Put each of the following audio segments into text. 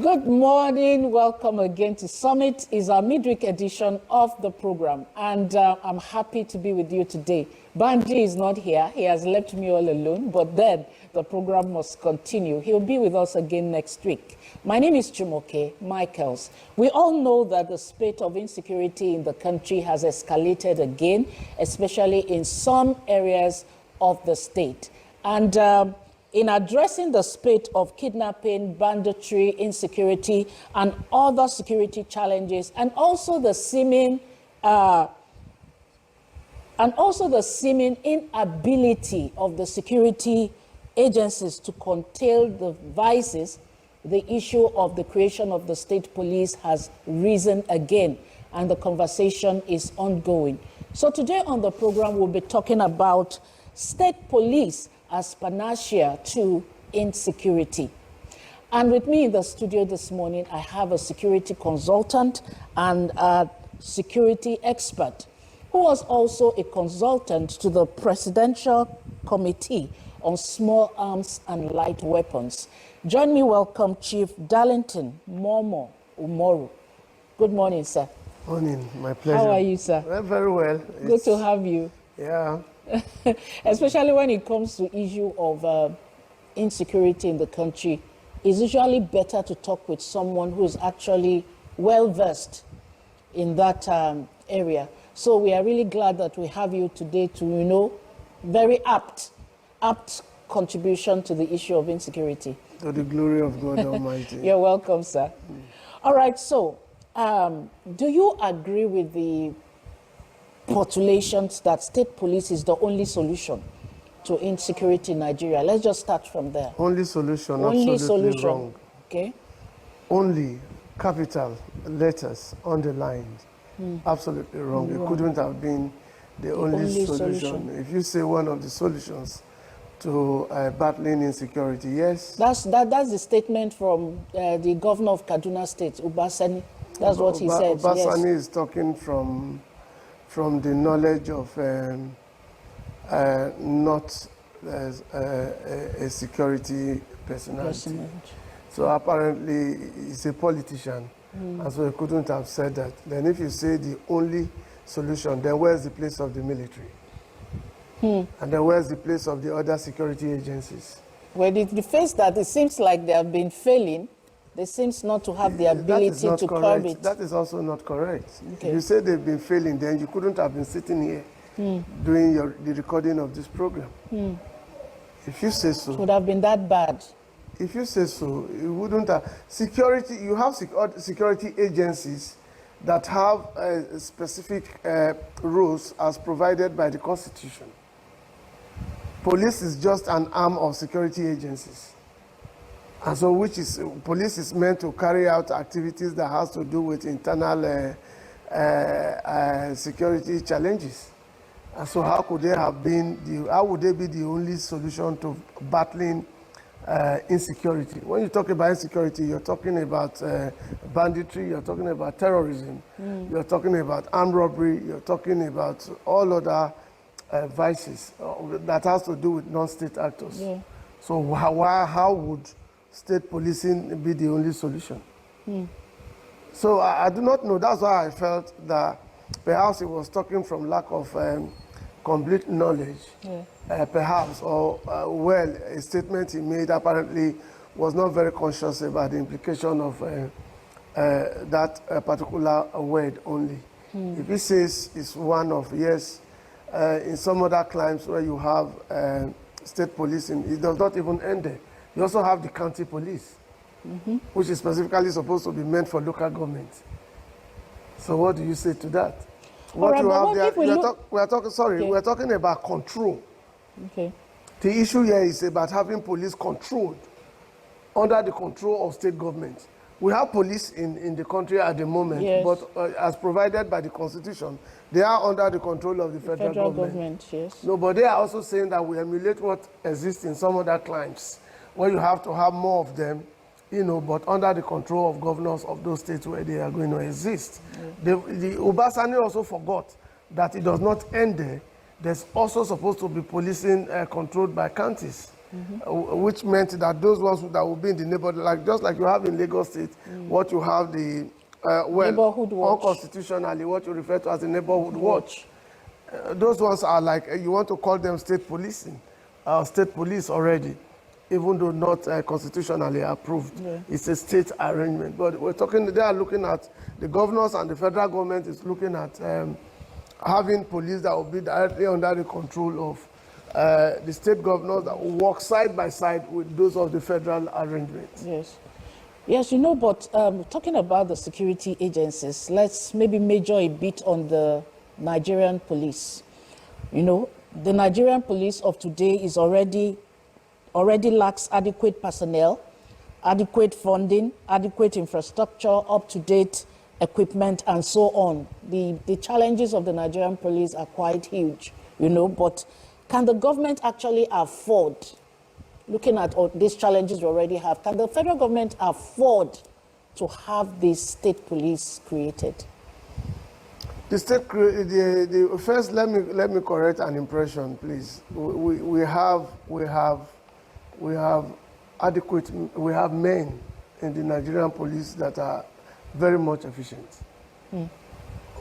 Good morning. Welcome again to Summit. It's our midweek edition of the program, and I'm happy to be with you today. Banji is not here. He has left me all alone, but then the program must continue. He'll be with us again next week. My name is Jumoke Michaels. We all know that the spate of insecurity in the country has escalated again, especially in some areas of the state. And in addressing the spate of kidnapping, banditry, insecurity, and other security challenges, and also the seeming inability of the security agencies to contain the vices, the issue of the creation of the state police has risen again, and the conversation is ongoing. So today on the program, we'll be talking about state police as panacea to insecurity. And with me in the studio this morning, I have a security consultant and a security expert who was also a consultant to the Presidential Committee on Small Arms and Light Weapons. Join me, welcome Chief Darlington Momo Umoru. Good morning, sir. Morning, my pleasure. How are you, sir? Very well. Good to have you. Yeah. Especially when it comes to issue of insecurity in the country, it's usually better to talk with someone who is actually well-versed in that area. So we are really glad that we have you today to, very apt contribution to the issue of insecurity. To the glory of God Almighty. You're welcome, sir. All right, so do you agree with the postulations that state police is the only solution to insecurity in Nigeria? Let's just start from there. Only solution, only absolutely solution. wrong. Okay. Only, capital letters underlined. Absolutely wrong. It couldn't have been the only solution. If you say one of the solutions to battling insecurity, yes. That's the statement from the governor of Kaduna State, Ubasani. That's what he said. Ubasani is talking from the knowledge of not a security personality. So apparently he's a politician, and so he couldn't have said that. Then if you say the only solution, then where's the place of the military? And then where's the place of the other security agencies? Well, the face that it seems like they have been failing, they seems not to have the ability to curb it. That is also not correct. Okay. If you say they've been failing, then you couldn't have been sitting here doing the recording of this program. If you say so. It would have been that bad. If you say so, it wouldn't have. Security, you have security agencies that have specific rules as provided by the Constitution. Police is just an arm of security agencies. And so police is meant to carry out activities that has to do with internal security challenges. And so how would they be the only solution to battling insecurity? When you talk about insecurity, you're talking about banditry, you're talking about terrorism, you're talking about armed robbery, you're talking about all other vices that has to do with non-state actors. Yeah. So how would state policing be the only solution? So I do not know. That's why I felt that perhaps he was talking from lack of complete knowledge, perhaps, or a statement he made apparently was not very conscious about the implication of that particular word only. If he says it's one of, yes, in some other climes where you have state policing, it does not even end there. You also have the county police, which is specifically supposed to be meant for local government. So what do you say to that? What you have there, we're talking about control. Okay. The issue here is about having police controlled, under the control of state government. We have police in the country at the moment, yes, but as provided by the Constitution, they are under the control of the federal government. Yes. No, but they are also saying that we emulate what exists in some other climes, where you have to have more of them, but under the control of governors of those states where they are going to exist. The Ubasani also forgot that it does not end there. There's also supposed to be policing controlled by counties. which meant that those ones that will be in the neighborhood, like just like you have in Lagos State, what you have the Neighborhood watch. unconstitutionally, what you refer to as the neighborhood watch. Those ones are like you want to call them state policing, state police already, even though not constitutionally approved. Yeah. It's a state arrangement. But we're talking. They are looking at the governors and the federal government is looking at having police that will be directly under the control of the state governors that will work side by side with those of the federal arrangements. Yes. Yes, but talking about the security agencies, let's maybe major a bit on the Nigerian police. The Nigerian police of today is already lacks adequate personnel, adequate funding, adequate infrastructure, up-to-date equipment, and so on. The challenges of the Nigerian police are quite huge, but can the government actually afford, looking at all these challenges we already have, can the federal government afford to have these state police created? The state, first, let me correct an impression, please. We have men in the Nigerian police that are very much efficient.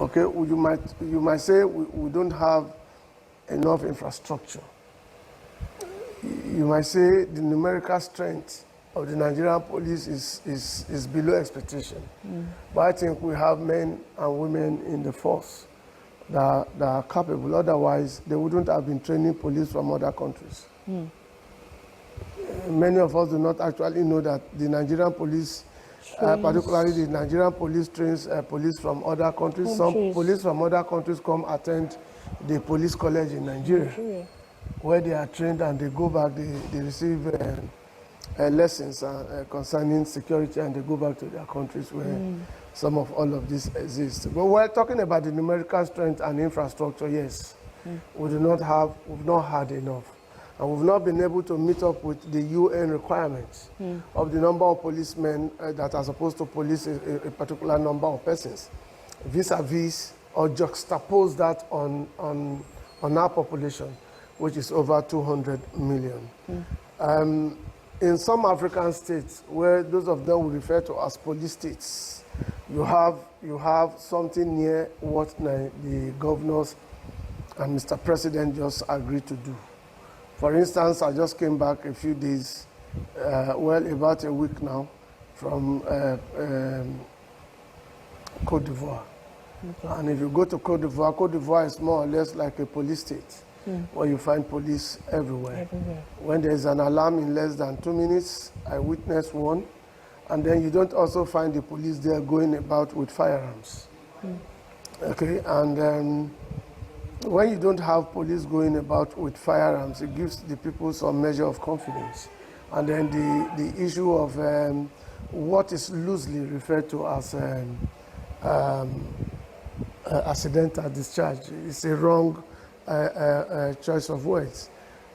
Okay, you might say we don't have enough infrastructure. You might say the numerical strength of the Nigerian police is below expectation. But I think we have men and women in the force that are capable. Otherwise, they wouldn't have been training police from other countries. Many of us do not actually know that the Nigerian police, particularly the Nigerian police, trains police from other countries. Some police from other countries come attend the police college in Nigeria, where they are trained and they go back, they receive lessons concerning security, and they go back to their countries where some of all of this exists. But we're talking about the numerical strength and infrastructure, yes. We've not had enough. And we've not been able to meet up with the UN requirements of the number of policemen that are supposed to police a particular number of persons, vis-a-vis or juxtapose that on our population, which is over 200 million. In some African states, where those of them we refer to as police states, you have something near what the governors and Mr. President just agreed to do. For instance, I just came back a few days, about a week now, from Côte d'Ivoire. Okay. And if you go to Côte d'Ivoire is more or less like a police state, where you find police everywhere. When there's an alarm in less than 2 minutes, I witnessed one, and then you don't also find the police there going about with firearms. Okay, and when you don't have police going about with firearms, it gives the people some measure of confidence. And then the issue of what is loosely referred to as accidental discharge is a wrong choice of words.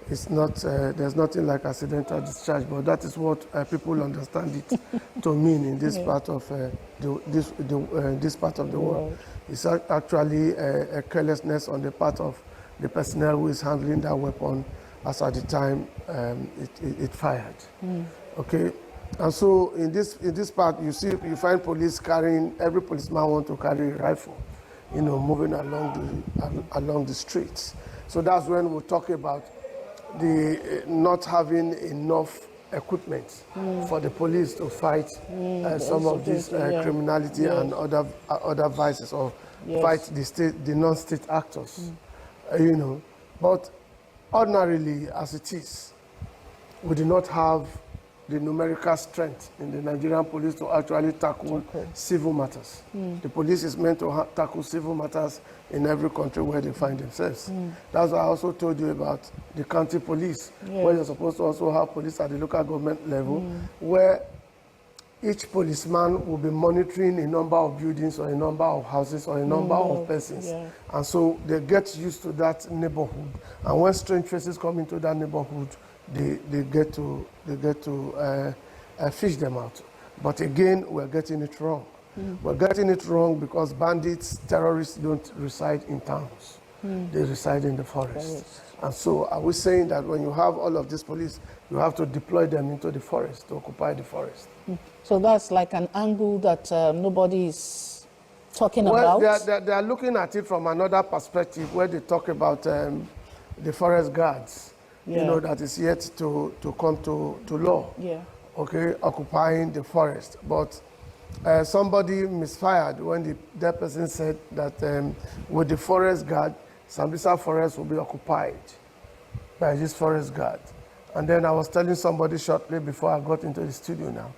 It's not. There's nothing like accidental discharge, but that is what people understand it to mean in this part of this part of the world. It's actually a carelessness on the part of the personnel who is handling that weapon as at the time it fired. Okay, and so in this part, you find police carrying. Every policeman wants to carry a rifle, moving along the streets. So that's when we talk about the not having enough equipment for the police to fight some of this criminality and other vices, or fight the non-state actors. But ordinarily, as it is, we do not have the numerical strength in the Nigerian police to actually tackle civil matters. The police is meant to tackle civil matters in every country where they find themselves. That's why I also told you about the county police, where you're supposed to also have police at the local government level, where each policeman will be monitoring a number of buildings or a number of houses or a number of persons. And so they get used to that neighborhood. And when strange faces come into that neighborhood, they get to fish them out. But again, we're getting it wrong. We're getting it wrong because bandits, terrorists don't reside in towns. They reside in the forest. And so are we saying that when you have all of these police, you have to deploy them into the forest, to occupy the forest? So that's like an angle that nobody is talking Well, about? they are looking at it from another perspective where they talk about the forest guards, you know, that is yet to come to law, okay, occupying the forest. But somebody misfired when that person said that with the forest guard, Sambisa forest will be occupied by this forest guard. And then I was telling somebody shortly before I got into the studio now,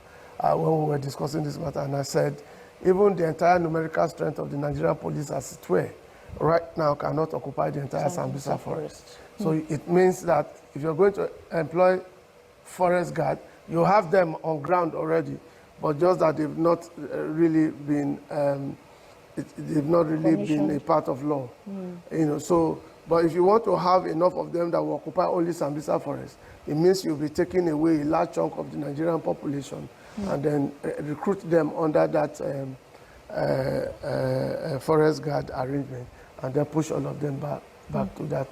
when we were discussing this matter, and I said, even the entire numerical strength of the Nigerian police as it were, right now cannot occupy the entire Sambisa forest. So it means that if you're going to employ forest guard, you have them on ground already, but just that they've not really been they've not really been a part of law. You know, so, but if you want to have enough of them that will occupy only Sambisa forest, it means you'll be taking away a large chunk of the Nigerian population and then recruit them under that forest guard arrangement and then push all of them back to that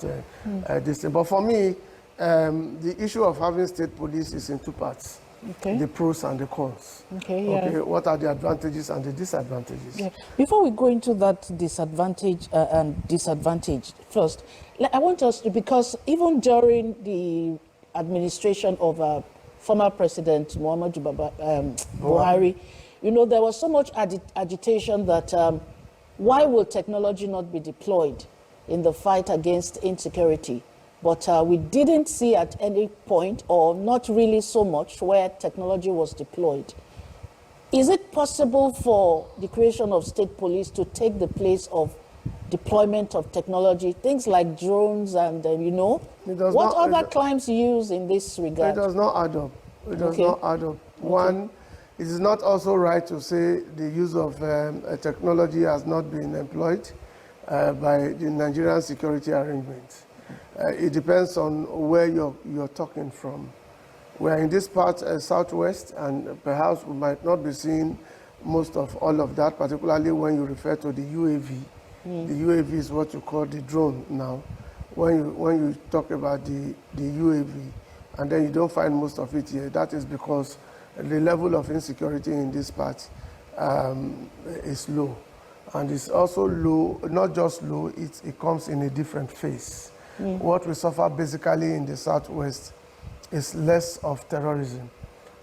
distance. But for me, the issue of having state police is in two parts. Okay. The pros and the cons. Okay, yeah. Okay, what are the advantages and the disadvantages? Yeah. Before we go into that disadvantage and disadvantage, first, I want us to, because even during the administration of former President Muhammadu Buhari, you know, there was so much agitation that why will technology not be deployed in the fight against insecurity? But we didn't see at any point, or not really so much, where technology was deployed. Is it possible for the creation of state police to take the place of deployment of technology, things like drones and, you know? What other claims use in this regard? It does not add up. It does not add up. One, it is not also right to say the use of technology has not been employed by the Nigerian security arrangements. It depends on where you're talking from. We're in this part, southwest, and perhaps we might not be seeing most of all of that, particularly when you refer to the UAV. The UAV is what you call the drone now. When you talk about the UAV, and then you don't find most of it here, that is because the level of insecurity in this part is low. And it's also low, not just low, it comes in a different phase. What we suffer basically in the southwest is less of terrorism,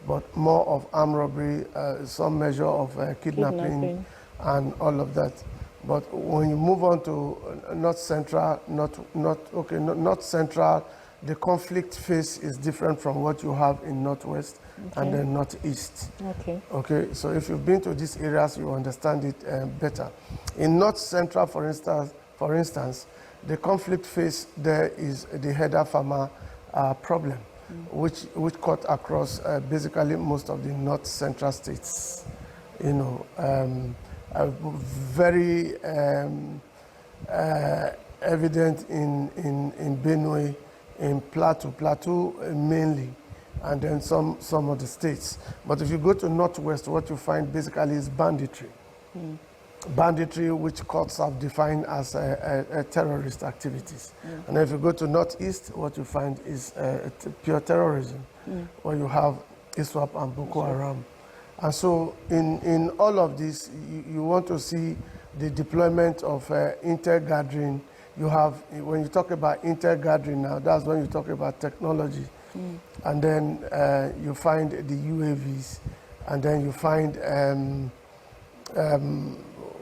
but more of armed robbery, some measure of kidnapping and all of that. But when you move on to North Central, North Central, the conflict phase is different from what you have in Northwest and then Northeast. Okay, so if you've been to these areas, you understand it better. In North Central, for instance, the conflict phase there is the header farmer problem, which cut across basically most of the North Central states. You know, very evident in Benue, in Plateau mainly, and then some of the states. But if you go to Northwest, what you find basically is banditry. Banditry, which courts have defined as terrorist activities. And if you go to Northeast, what you find is pure terrorism, where you have ISWAP and Boko Haram. And so in all of this, you want to see the deployment of inter-gathering. You have, when you talk about inter-gathering now, that's when you talk about technology. And then you find the UAVs, and then you find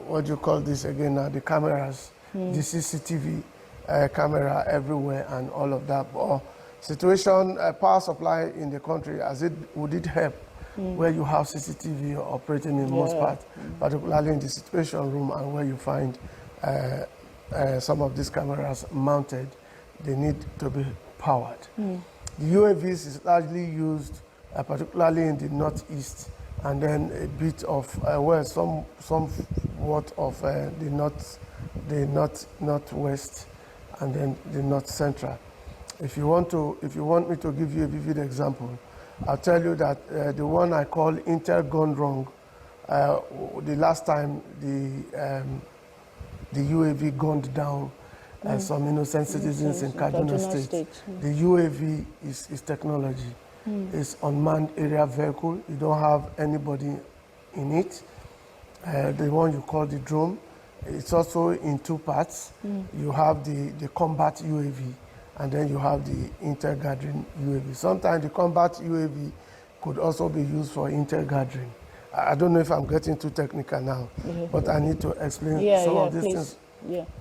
what do you call this again now, the cameras, the CCTV camera everywhere and all of that. But situation, power supply in the country, would it help where you have CCTV operating in most parts, particularly in the situation room and where you find some of these cameras mounted, they need to be powered. The UAVs is largely used, particularly in the Northeast, and then a bit of somewhat of the Northwest, and then the North Central. If you want me to give you a vivid example, I'll tell you that the one I call Intel gone wrong. The last time the UAV gunned down some innocent citizens in Kaduna State. The UAV is technology. It's unmanned area vehicle. You don't have anybody in it. The one you call the drone, it's also in two parts. You have the combat UAV, and then you have the inter-gathering UAV. Sometimes the combat UAV could also be used for inter-gathering. I don't know if I'm getting too technical now, but I need to explain some of these things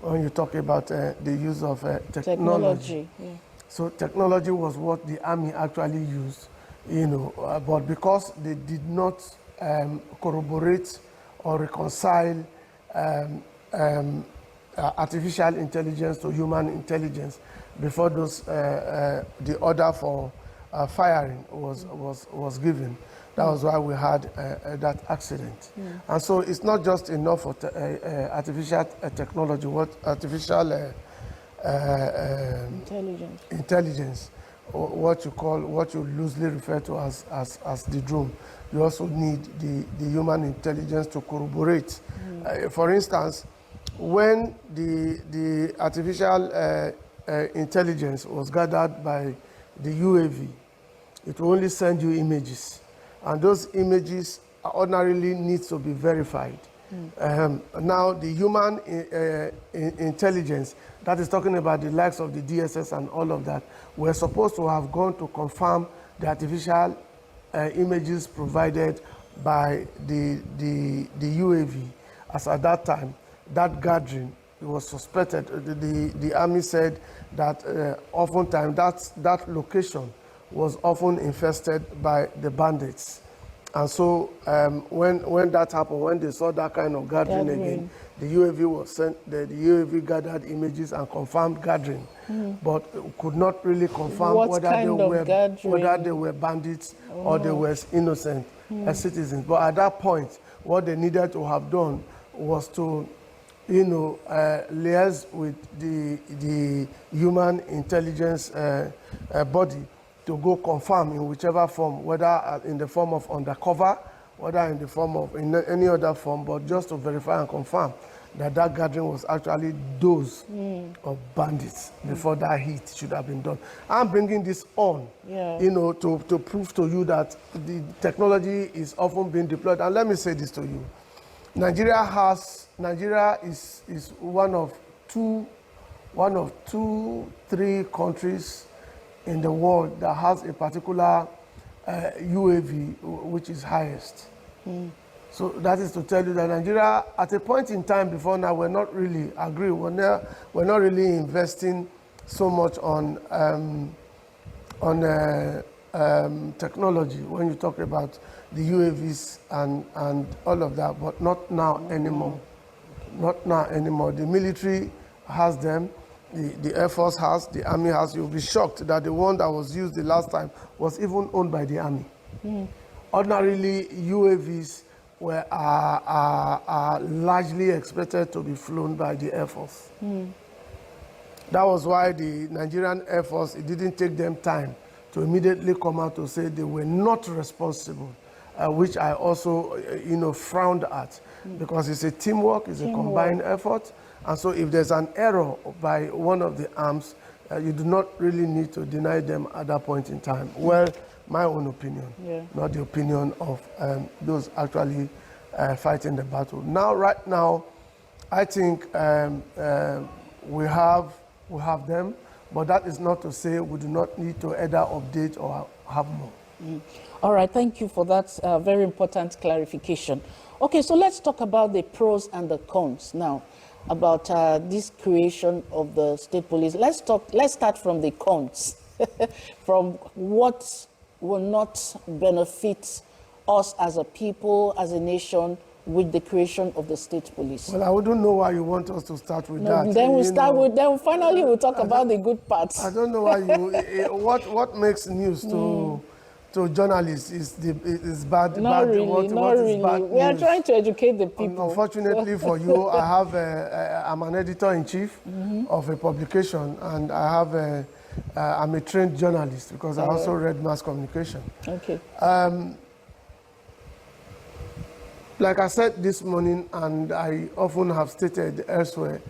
when you talk about the use of technology. So technology was what the army actually used, but because they did not corroborate or reconcile artificial intelligence to human intelligence before the order for firing was given. That was why we had that accident. And so it's not just enough for artificial technology, artificial intelligence, or what you loosely refer to as the drone. You also need the human intelligence to corroborate. For instance, when the artificial intelligence was gathered by the UAV, it will only send you images. And those images ordinarily need to be verified. Now, the human intelligence, that is talking about the likes of the DSS and all of that, we're supposed to have gone to confirm the artificial images provided by the UAV. As at that time, that gathering, it was suspected. The army said that oftentimes that location was often infested by the bandits. And so when that happened, when they saw that kind of gathering again, the UAV was sent, the UAV gathered images and confirmed gathering, but could not really confirm whether they were bandits or they were innocent citizens. But at that point, what they needed to have done was to liaise with the human intelligence body to go confirm in whichever form, whether in the form of undercover, whether in the form of any other form, but just to verify and confirm that that gathering was actually those of bandits before that hit should have been done. I'm bringing this on, to prove to you that the technology is often being deployed. And let me say this to you. Nigeria is one of two, three countries in the world that has a particular UAV which is highest. So that is to tell you that Nigeria, at a point in time before now, we're not really investing so much on technology when you talk about the UAVs and all of that, but not now anymore. Not now anymore. The military has them. The Air Force has, the Army has. You'll be shocked that the one that was used the last time was even owned by the Army. Ordinarily, UAVs are largely expected to be flown by the Air Force. That was why the Nigerian Air Force, it didn't take them time to immediately come out to say they were not responsible, which I also, frowned at, because it's a teamwork, it's a combined effort. And so if there's an error by one of the arms, you do not really need to deny them at that point in time. Well, my own opinion, not the opinion of those actually fighting the battle. Now, right now, I think we have them, but that is not to say we do not need to either update or have more. All right, thank you for that very important clarification. Okay, so let's talk about the pros and the cons now about this creation of the state police. Let's start from the cons, from what will not benefit us as a people, as a nation, with the creation of the state police. Well, I wouldn't know why you want us to start with that. Then we'll finally we'll talk about the good parts. I don't know why what makes news to journalists is bad. Not really. What is bad We are news? trying to educate the people. Unfortunately for you, I'm an editor-in-chief of a publication, and I'm a trained journalist because I also read mass communication. Okay. Like I said this morning, and I often have stated elsewhere,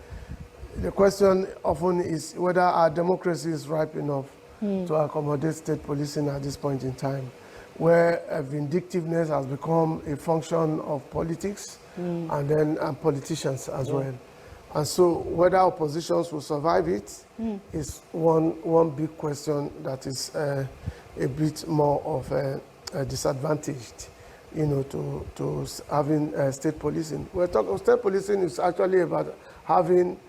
The question often is whether our democracy is ripe enough to accommodate state policing at this point in time, where vindictiveness has become a function of politics and then politicians as well. And so whether oppositions will survive it is one big question that is a bit more of a disadvantaged, to having state policing. We're talking state policing is actually about having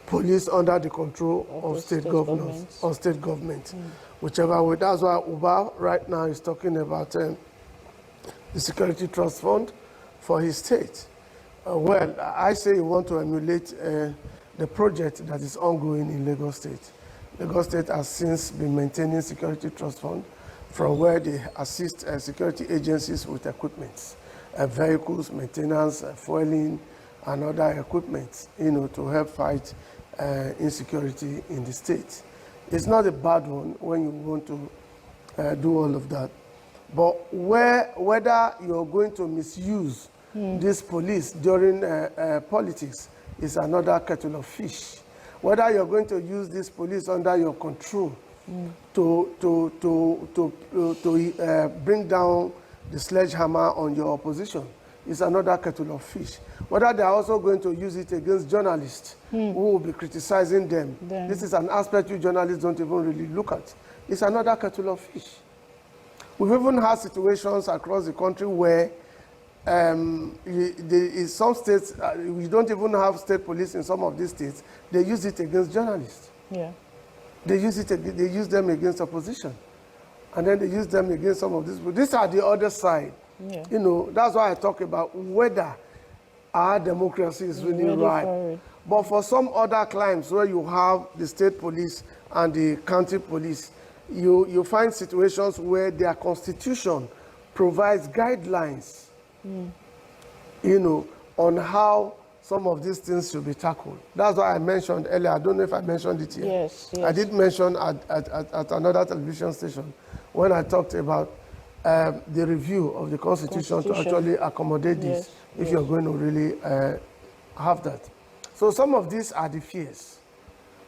police under the control of state governors or state government, whichever way. That's why Uba right now is talking about the Security Trust Fund for his state. Well, I say you want to emulate the project that is ongoing in Lagos State. Lagos State has since been maintaining Security Trust Fund from where they assist security agencies with equipment, vehicles, maintenance, fueling, and other equipment, to help fight insecurity in the state. It's not a bad one when you want to do all of that. But whether you're going to misuse this police during politics is another kettle of fish. Whether you're going to use this police under your control to bring down the sledgehammer on your opposition is another kettle of fish. Whether they're also going to use it against journalists who will be criticizing them. This is an aspect you journalists don't even really look at. It's another kettle of fish. We've even had situations across the country where in some states, we don't even have state police in some of these states. They use it against journalists. Yeah. They use them against opposition. And then they use them against some of these people. These are the other side. Yeah. That's why I talk about whether our democracy is really right. But for some other climes where you have the state police and the county police, you find situations where their constitution provides guidelines, on how some of these things should be tackled. That's why I mentioned earlier. I don't know if I mentioned it here. Yes. I did mention at another television station when I talked about the review of the Constitution to actually accommodate this, if you're going to really have that. So some of these are the fears.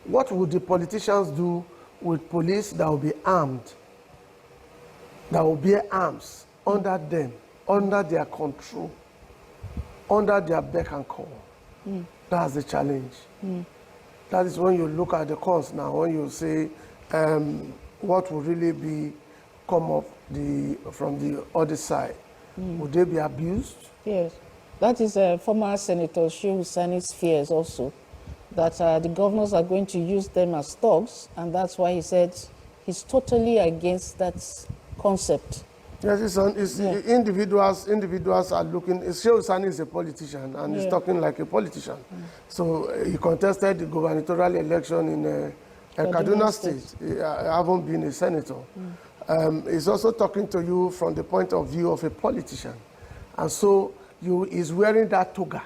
What would the politicians do with police that will be armed, that will bear arms under them, under their control, under their beck and call? That's the challenge. That is when you look at the cause now, when you say what will really come up from the other side. Would they be abused? Yes. That is former Senator Shehu Sani's fears also, that the governors are going to use them as thugs, and that's why he said he's totally against that concept. Yes, individuals are looking. Shehu Sani is a politician, and he's talking like a politician. So he contested the gubernatorial election in Kaduna State. I haven't been a senator. He's also talking to you from the point of view of a politician. And so he's wearing that toga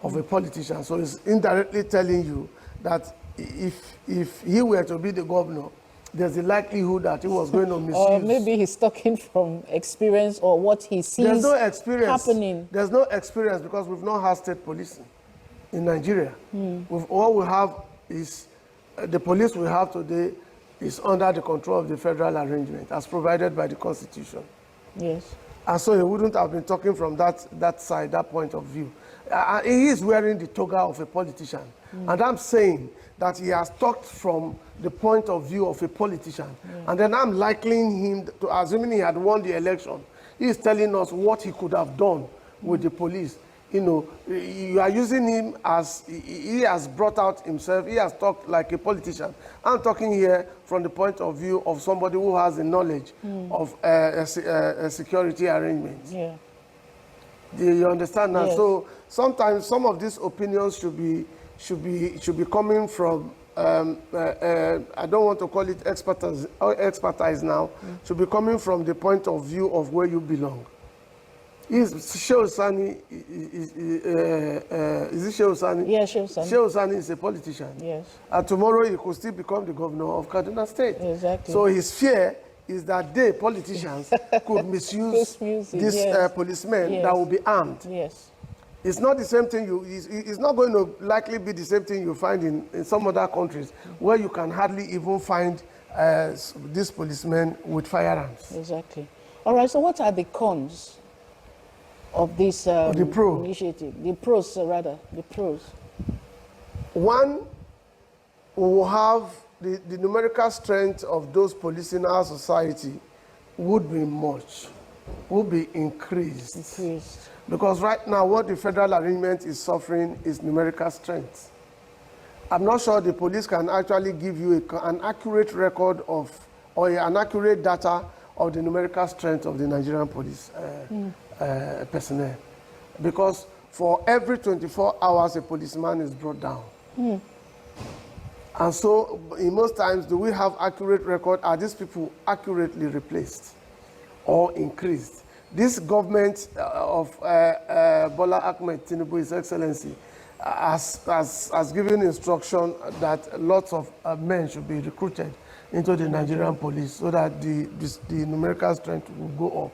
of a politician. So he's indirectly telling you that if he were to be the governor, there's a likelihood that he was going to misuse. Or maybe he's talking from experience or what he sees happening. There's no experience because we've not had state policing in Nigeria. All we have is the police we have today is under the control of the federal arrangement as provided by the Constitution. Yes. And so he wouldn't have been talking from that side, that point of view. He is wearing the toga of a politician. And I'm saying that he has talked from the point of view of a politician. And then I'm likening him to, assuming he had won the election, he is telling us what he could have done with the police. You are using him as, he has brought out himself, he has talked like a politician. I'm talking here from the point of view of somebody who has the knowledge of a security arrangement. Yeah. Do you understand now? Yes. So sometimes some of these opinions should be coming from, I don't want to call it expertise now, should be coming from the point of view of where you belong. Is Shehu Sani, is it Shehu Sani? Yeah, Shehu Sani. Shehu Sani is a politician. Yes. And tomorrow he could still become the governor of Kaduna State. Exactly. So his fear is that they, politicians, could misuse these policemen that will be armed. Yes. It's not the same thing. It's not going to likely be the same thing you find in some other countries where you can hardly even find these policemen with firearms. Exactly. All right, so what are the cons of this initiative? The pros, rather, the pros. One, we will have the numerical strength of those police in our society would be increased. Because right now, what the federal arrangement is suffering is numerical strength. I'm not sure the police can actually give you an accurate record of, or an accurate data of the numerical strength of the Nigerian police personnel. Because for every 24 hours, a policeman is brought down. And so, in most times, do we have accurate record? Are these people accurately replaced or increased? This government of Bola Ahmed Tinubu, His Excellency, has given instruction that lots of men should be recruited into the Nigerian police so that the numerical strength will go up.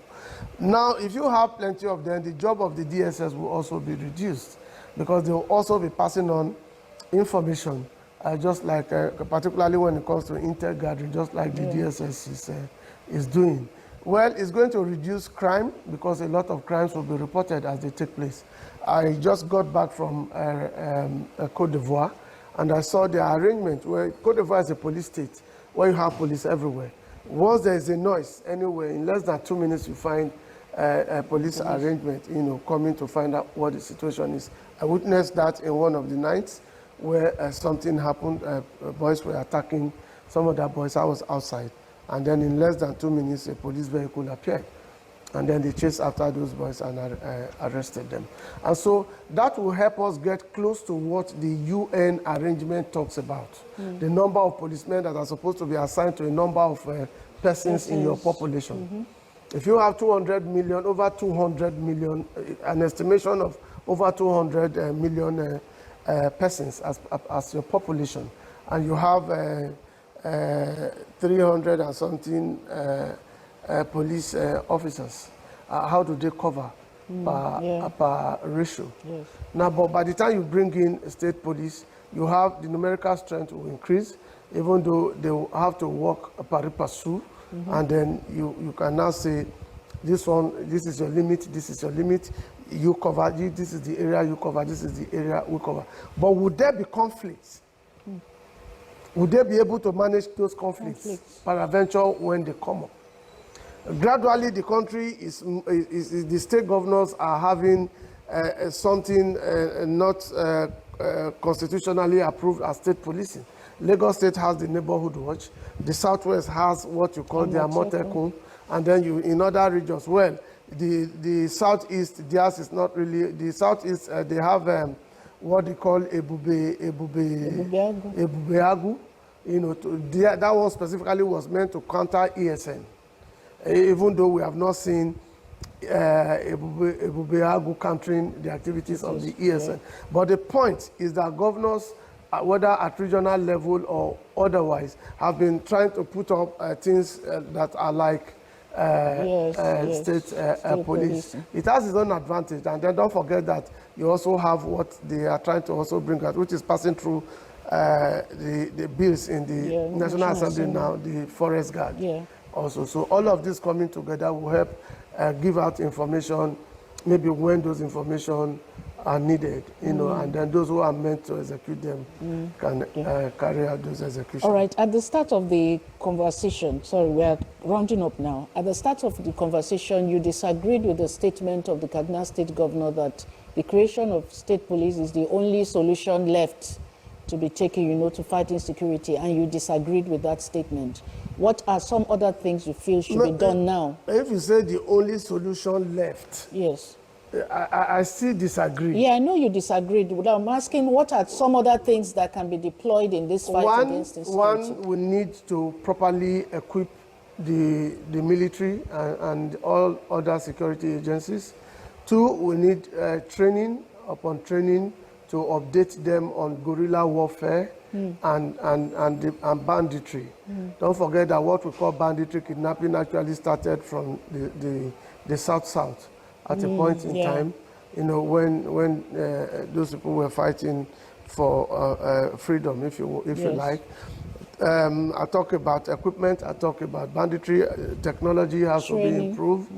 Now, if you have plenty of them, the job of the DSS will also be reduced because they will also be passing on information, just like, particularly when it comes to inter-gathering, just like the DSS is doing. Well, it's going to reduce crime because a lot of crimes will be reported as they take place. I just got back from Côte d'Ivoire, and I saw the arrangement where Côte d'Ivoire is a police state, where you have police everywhere. Once there is a noise anywhere, in less than 2 minutes, you find a police arrangement, coming to find out what the situation is. I witnessed that in one of the nights where something happened. Boys were attacking some of the boys. I was outside. And then in less than 2 minutes, a police vehicle appeared. And then they chased after those boys and arrested them. And so that will help us get close to what the UN arrangement talks about. The number of policemen that are supposed to be assigned to a number of persons in your population. If you have 200 million, over 200 million, an estimation of over 200 million persons as your population, and you have 300 and something police officers. How do they cover per ratio? Yes. Now, but by the time you bring in state police, you have the numerical strength will increase, even though they will have to work pari passu, and then you can now say, this is your limit, this is your limit, you cover, this is the area you cover, this is the area we cover. But would there be conflicts? Would they be able to manage those conflicts peradventure when they come up? Gradually, the country the state governors are having something not constitutionally approved as state policing. Lagos State has the neighborhood watch. The Southwest has what you call the Amotekun. And then in other regions, well, the Southeast, theirs is not really, the Southeast, they have what they call Ebubeagu. That one specifically was meant to counter ESN, even though we have not seen Ebubeagu countering the activities of the ESN. Yeah. But the point is that governors, whether at regional level or otherwise, have been trying to put up things that are like state police. It has its own advantage, and then don't forget that you also have what they are trying to also bring out, which is passing through the bills in the National Assembly now, the Forest Guard also. So all of this coming together will help give out information, maybe when those information are needed, and then those who are meant to execute them can carry out those executions. All right, at the start of the conversation, sorry, we are rounding up now. At the start of the conversation, you disagreed with the statement of the Kaduna State Governor that the creation of state police is the only solution left to be taken, to fight insecurity, and you disagreed with that statement. What are some other things you feel should be done now? If you say the only solution left, yes, I still disagree. Yeah, I know you disagreed, but I'm asking what are some other things that can be deployed in this fight against insecurity? One, we need to properly equip the military and all other security agencies. Two, we need training upon training to update them on guerrilla warfare and banditry. Don't forget that what we call banditry kidnapping actually started from the South at a point in time. you know, when those people were fighting for freedom, if you like. I talk about equipment, I talk about banditry, technology has to be improved.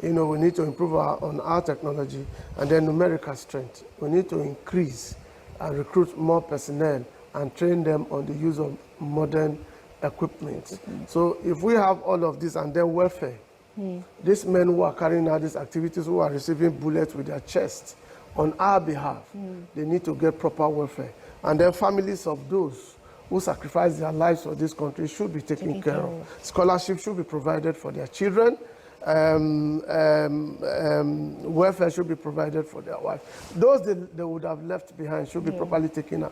You know, we need to improve on our technology, and then numerical strength. We need to increase and recruit more personnel and train them on the use of modern equipment. So if we have all of this, and then welfare, these men who are carrying out these activities, who are receiving bullets with their chest on our behalf, they need to get proper welfare. And then families of those who sacrifice their lives for this country should be taken care of. Scholarships should be provided for their children. Welfare should be provided for their wives. Those they would have left behind should be properly taken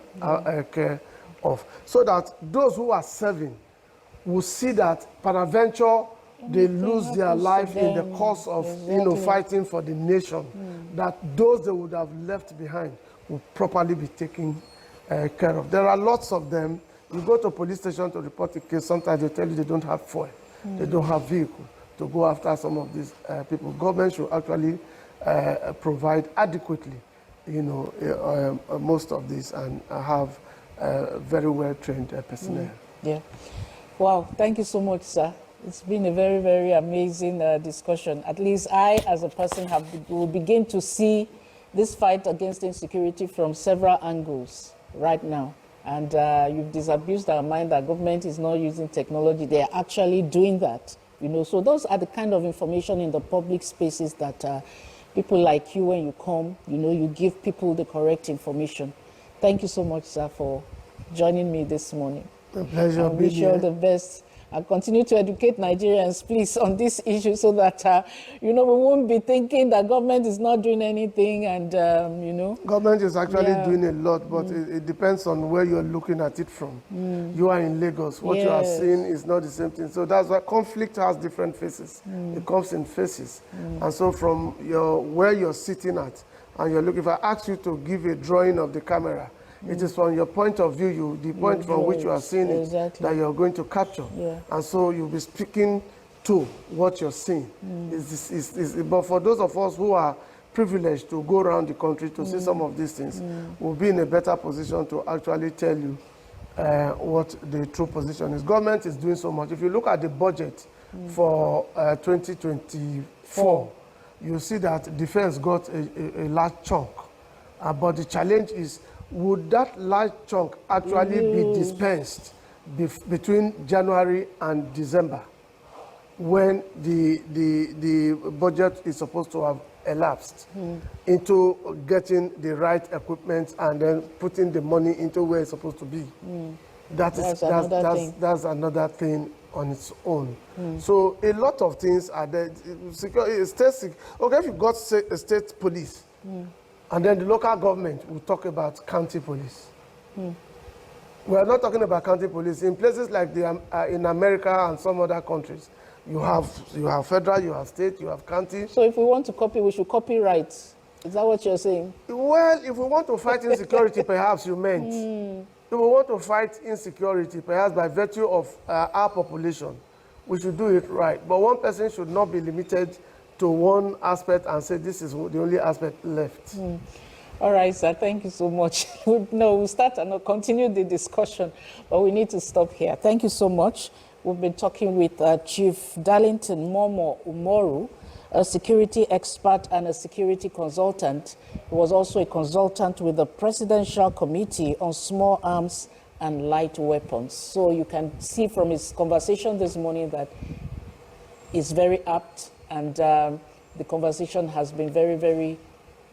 care of, so that those who are serving will see that peradventure they lose their life in the course of fighting for the nation, that those they would have left behind will properly be taken care of. There are lots of them. You go to a police station to report a case, sometimes they tell you they don't have fuel, they don't have vehicle to go after some of these people. Government should actually provide adequately, most of this, and have very well-trained personnel. Yeah. Wow, thank you so much, sir. It's been a very, very amazing discussion. At least I, as a person, will begin to see this fight against insecurity from several angles right now. And you've disabused our mind that government is not using technology. They are actually doing that. So those are the kind of information in the public spaces that people like you, when you come, you give people the correct information. Thank you so much, sir, for joining me this morning. A pleasure. I wish you all the best. And continue to educate Nigerians, please, on this issue, so that, we won't be thinking that government is not doing anything and, Government is actually doing a lot, but it depends on where you're looking at it from. You are in Lagos. What you are seeing is not the same thing. So that's why conflict has different faces. It comes in phases. And so from where you're sitting at, and you're looking, if I ask you to give a drawing of the camera, it is from your point of view, the point from which you are seeing it, that you're going to capture. And so you'll be speaking to what you're seeing. But for those of us who are privileged to go around the country to see some of these things, we'll be in a better position to actually tell you what the true position is. Government is doing so much. If you look at the budget for 2024, you see that defense got a large chunk. But the challenge is, would that large chunk actually be dispensed between January and December, when the budget is supposed to have elapsed into getting the right equipment and then putting the money into where it's supposed to be? That's another thing on its own. So a lot of things are there. Okay, if you've got a state police, and then the local government will talk about county police. We are not talking about county police. In places like in America and some other countries, you have federal, you have state, you have county. So if we want to copy, we should copy right. Is that what you're saying? Well, if we want to fight insecurity, perhaps you meant. If we want to fight insecurity, perhaps by virtue of our population, we should do it right. But one person should not be limited to one aspect and say this is the only aspect left. All right, sir, thank you so much. We'll start and continue the discussion, but we need to stop here. Thank you so much. We've been talking with Chief Darlington Momo Umoru, a security expert and a security consultant. He was also a consultant with the Presidential Committee on Small Arms and Light Weapons. So you can see from his conversation this morning that it's very apt, and the conversation has been very, very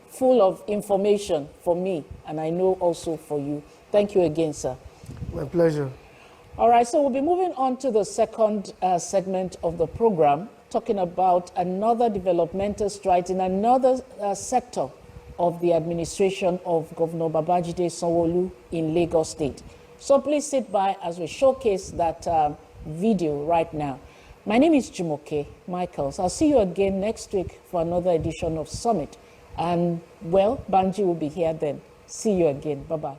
full of information for me, and I know also for you. Thank you again, sir. My pleasure. All right, so we'll be moving on to the second segment of the program, talking about another developmental stride in another sector of the administration of Governor Babajide Sanwo-Olu in Lagos State. So please sit by as we showcase that video right now. My name is Jumoke Michaels. I'll see you again next week for another edition of Summit. And, well, Banji will be here then. See you again. Bye-bye.